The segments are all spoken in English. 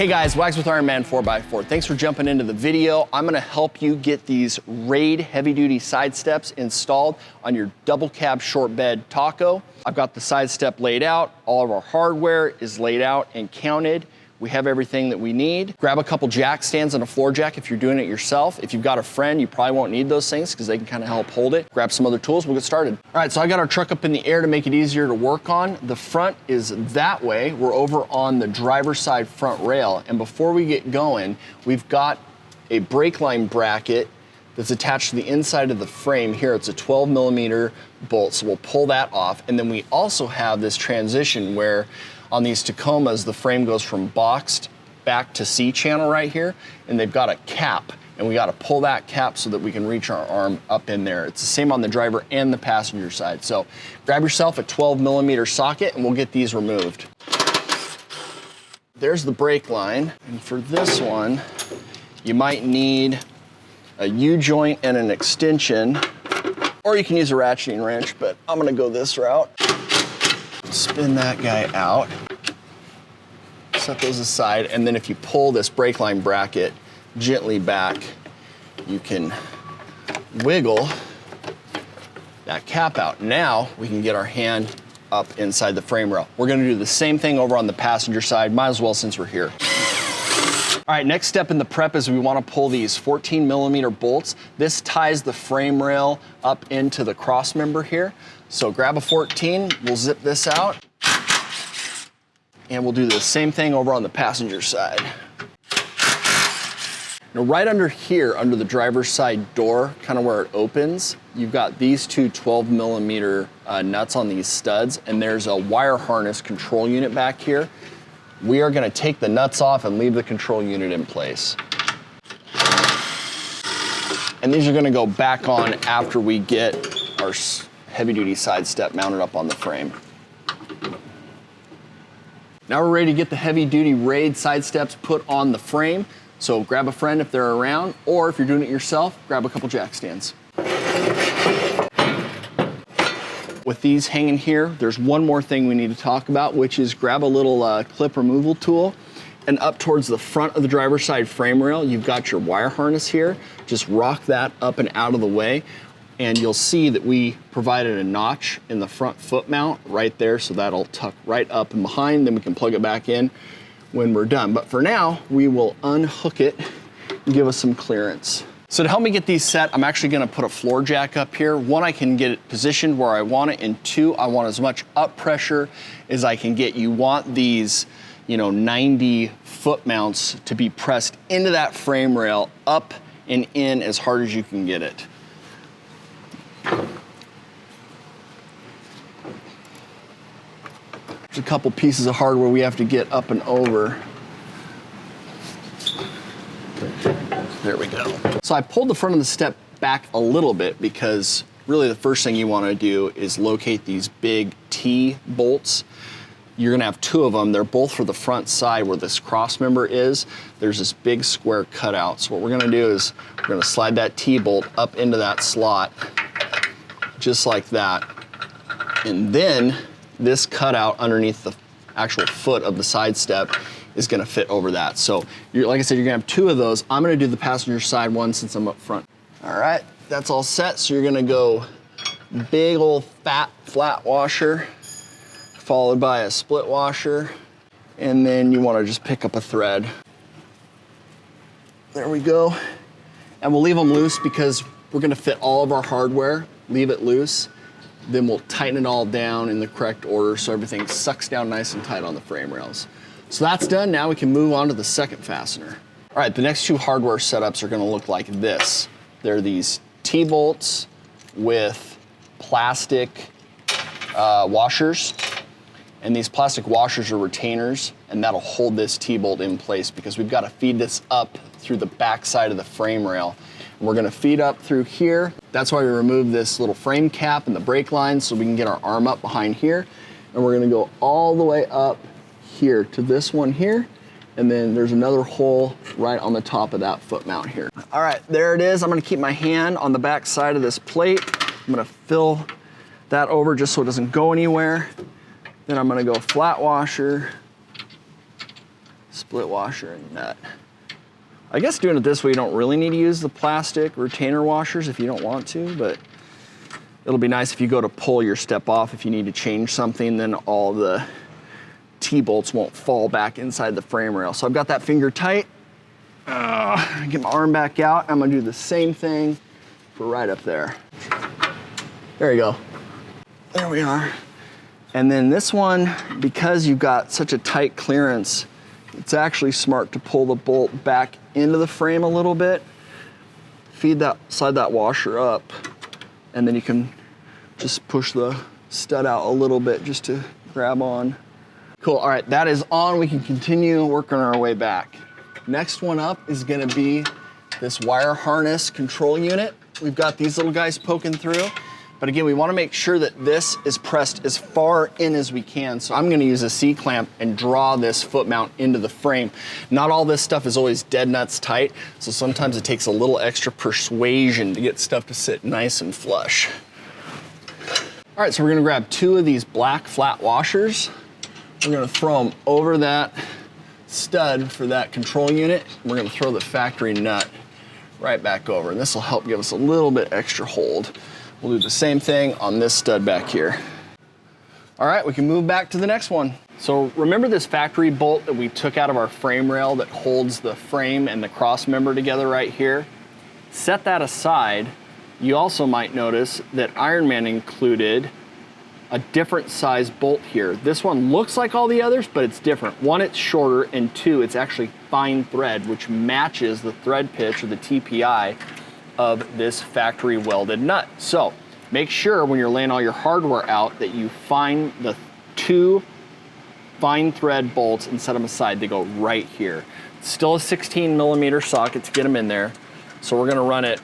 Hey guys, Wags with Ironman 4x4. Thanks for jumping into the video. I'm gonna help you get these Raid heavy-duty side steps installed on your double cab short bed Taco. I've got the side step laid out. All of our hardware is laid out and counted. We have everything that we need. Grab a couple jack stands and a floor jack if you're doing it yourself. If you've got a friend, you probably won't need those things because they can kind of help hold it. Grab some other tools, we'll get started. All right, so I got our truck up in the air to make it easier to work on. The front is that way. We're over on the driver's side front rail. And before we get going, we've got a brake line bracket that's attached to the inside of the frame here. It's a 12 millimeter bolt, so we'll pull that off. And then we also have this transition where on these Tacomas, the frame goes from boxed back to C-channel right here, and they've got a cap, and we gotta pull that cap so that we can reach our arm up in there. It's the same on the driver and the passenger side. So grab yourself a 12 millimeter socket and we'll get these removed. There's the brake line, and for this one, you might need a U-joint and an extension, or you can use a ratcheting wrench, but I'm gonna go this route. Spin that guy out, set those aside, and then if you pull this brake line bracket gently back, you can wiggle that cap out. Now we can get our hand up inside the frame rail. We're gonna do the same thing over on the passenger side, might as well since we're here. All right, next step in the prep is we wanna pull these 14 millimeter bolts. This ties the frame rail up into the cross member here. So grab a 14, we'll zip this out, and we'll do the same thing over on the passenger side. Now right under here, under the driver's side door, kind of where it opens, you've got these two 12 millimeter nuts on these studs, and there's a wire harness control unit back here. We are gonna take the nuts off and leave the control unit in place. And these are gonna go back on after we get our heavy-duty side step mounted up on the frame. Now we're ready to get the heavy-duty Raid side steps put on the frame. So grab a friend if they're around, or if you're doing it yourself, grab a couple jack stands. With these hanging here, there's one more thing we need to talk about, which is grab a little clip removal tool, and up towards the front of the driver's side frame rail, you've got your wire harness here. Just rock that up and out of the way, and you'll see that we provided a notch in the front foot mount right there, so that'll tuck right up and behind, then we can plug it back in when we're done. But for now, we will unhook it and give us some clearance. So to help me get these set, I'm actually gonna put a floor jack up here. One, I can get it positioned where I want it, and two, I want as much up pressure as I can get. You want these, 90 foot mounts to be pressed into that frame rail, up and in as hard as you can get it. There's a couple pieces of hardware we have to get up and over. There we go. So I pulled the front of the step back a little bit because really the first thing you want to do is locate these big T bolts. You're gonna have two of them. They're both for the front side where this cross member is. There's this big square cutout. So what we're gonna do is we're gonna slide that T bolt up into that slot, just like that. And then this cutout underneath the actual foot of the side step is gonna fit over that. So like I said, you're gonna have two of those. I'm gonna do the passenger side one since I'm up front. All right, that's all set. So you're gonna go big old fat flat washer, followed by a split washer, and then you wanna just pick up a thread. There we go. And we'll leave them loose because we're gonna fit all of our hardware, leave it loose, then we'll tighten it all down in the correct order so everything sucks down nice and tight on the frame rails. So that's done, now we can move on to the second fastener. All right, the next two hardware setups are gonna look like this. They're these T-bolts with plastic washers. And these plastic washers are retainers, and that'll hold this T-bolt in place because we've got to feed this up through the back side of the frame rail. And we're gonna feed up through here. That's why we remove this little frame cap and the brake line so we can get our arm up behind here. And we're gonna go all the way up here to this one here. And then there's another hole right on the top of that foot mount here. All right, there it is. I'm gonna keep my hand on the back side of this plate. I'm gonna fill that over just so it doesn't go anywhere. Then I'm gonna go flat washer, split washer and nut. I guess doing it this way, you don't really need to use the plastic retainer washers if you don't want to, but it'll be nice if you go to pull your step off. If you need to change something, then all the T-bolts won't fall back inside the frame rail. So I've got that finger tight. Get my arm back out. I'm gonna do the same thing for right up there. There you go. There we are. And then this one, because you've got such a tight clearance, it's actually smart to pull the bolt back into the frame a little bit, slide that washer up, and then you can just push the stud out a little bit just to grab on. Cool, all right, that is on. We can continue working our way back. Next one up is gonna be this wire harness control unit. We've got these little guys poking through. But again, we wanna make sure that this is pressed as far in as we can. So I'm gonna use a C-clamp and draw this foot mount into the frame. Not all this stuff is always dead nuts tight, so sometimes it takes a little extra persuasion to get stuff to sit nice and flush. All right, so we're gonna grab 2 of these black flat washers. We're gonna throw them over that stud for that control unit. We're gonna throw the factory nut right back over, and this will help give us a little bit extra hold. We'll do the same thing on this stud back here. All right, we can move back to the next one. So remember this factory bolt that we took out of our frame rail that holds the frame and the cross member together right here? Set that aside. You also might notice that Ironman included a different size bolt here. This one looks like all the others, but it's different. 1, it's shorter, and 2, it's actually fine thread, which matches the thread pitch or the TPI of this factory welded nut. So make sure when you're laying all your hardware out that you find the 2 fine thread bolts and set them aside. They go right here. Still a 16mm socket to get them in there. So we're gonna run it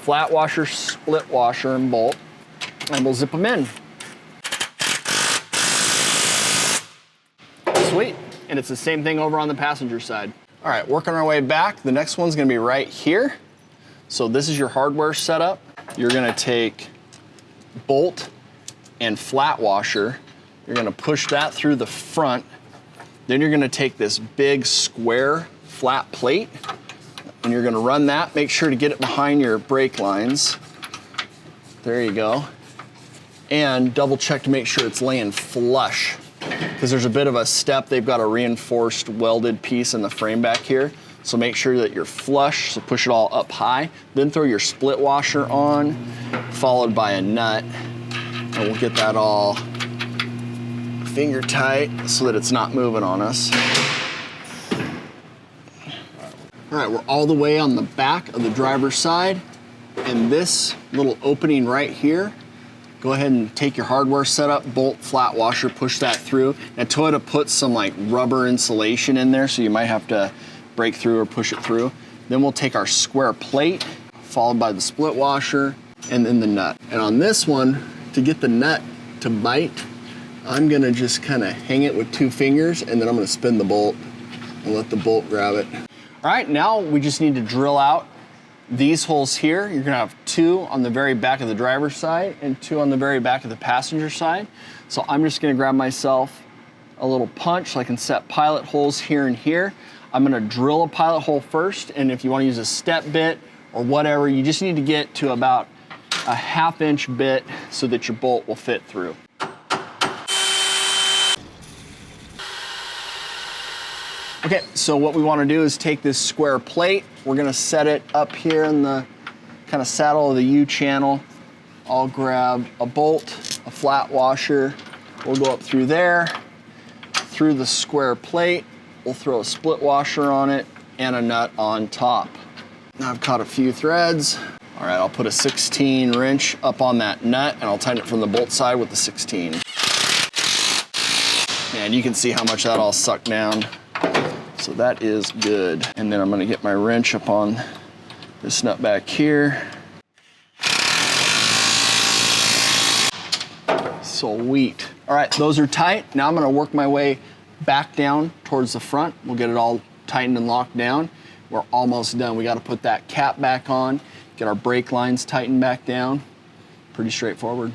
flat washer, split washer, and bolt, and we'll zip them in. Sweet, and it's the same thing over on the passenger side. All right, working our way back. The next one's gonna be right here. So this is your hardware setup. You're gonna take bolt and flat washer. You're gonna push that through the front. Then you're gonna take this big square flat plate and you're gonna run that. Make sure to get it behind your brake lines. There you go. And double check to make sure it's laying flush, because there's a bit of a step. They've got a reinforced welded piece in the frame back here. So make sure that you're flush, so push it all up high. Then throw your split washer on, followed by a nut. And we'll get that all finger tight so that it's not moving on us. All right, we're all the way on the back of the driver's side. And this little opening right here, go ahead and take your hardware setup, bolt, flat washer, push that through. Now Toyota puts some like rubber insulation in there, so you might have to break through or push it through. Then we'll take our square plate, followed by the split washer, and then the nut. And on this one, to get the nut to bite, I'm gonna just kind of hang it with 2 fingers, and then I'm gonna spin the bolt and let the bolt grab it. All right, now we just need to drill out these holes here. You're gonna have 2 on the very back of the driver's side and 2 on the very back of the passenger side. So I'm just gonna grab myself a little punch so I can set pilot holes here and here. I'm gonna drill a pilot hole first, and if you wanna use a step bit or whatever, you just need to get to about a 1/2 inch bit so that your bolt will fit through. Okay, so what we wanna do is take this square plate, we're gonna set it up here in the kind of saddle of the U channel. I'll grab a bolt, a flat washer, we'll go up through there, through the square plate, we'll throw a split washer on it and a nut on top. Now I've caught a few threads. All right, I'll put a 16 wrench up on that nut and I'll tighten it from the bolt side with the 16. Man, you can see how much that all sucked down. So that is good. And then I'm gonna get my wrench up on this nut back here. Sweet. All right, those are tight. Now I'm gonna work my way back down towards the front. We'll get it all tightened and locked down. We're almost done. We gotta put that cap back on, get our brake lines tightened back down. Pretty straightforward.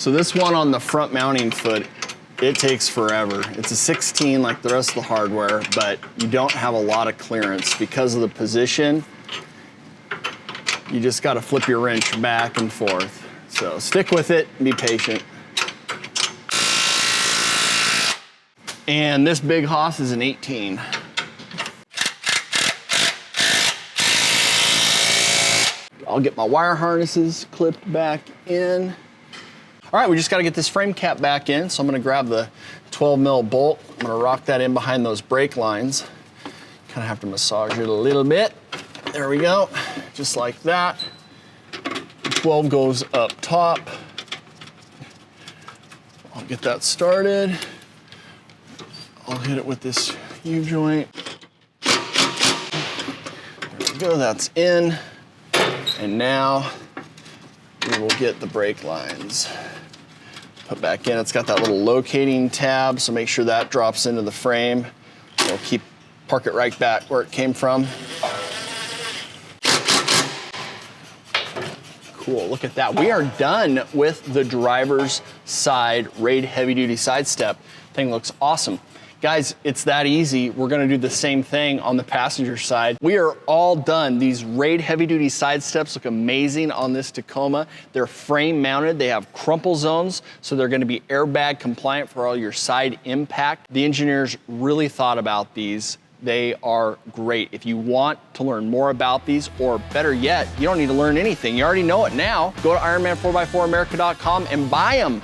So this one on the front mounting foot, it takes forever. It's a 16 like the rest of the hardware, but you don't have a lot of clearance because of the position. You just got to flip your wrench back and forth. So stick with it and be patient. And this big hoss is an 18. I'll get my wire harnesses clipped back in. All right, we just gotta get this frame cap back in, so I'm gonna grab the 12 mil bolt. I'm gonna rock that in behind those brake lines. Kind of have to massage it a little bit. There we go, just like that. The 12 goes up top. I'll get that started. I'll hit it with this U-joint. There we go, that's in. And now we will get the brake lines put back in. It's got that little locating tab, so make sure that drops into the frame. We'll park it right back where it came from. Cool, look at that. We are done with the driver's side Raid heavy duty side step. Thing looks awesome. Guys, it's that easy. We're gonna do the same thing on the passenger side. We are all done. These Raid heavy duty side steps look amazing on this Tacoma. They're frame mounted. They have crumple zones, so they're gonna be airbag compliant for all your side impact. The engineers really thought about these. They are great. If you want to learn more about these, or better yet, you don't need to learn anything. You already know it now. Go to Ironman4x4America.com and buy them.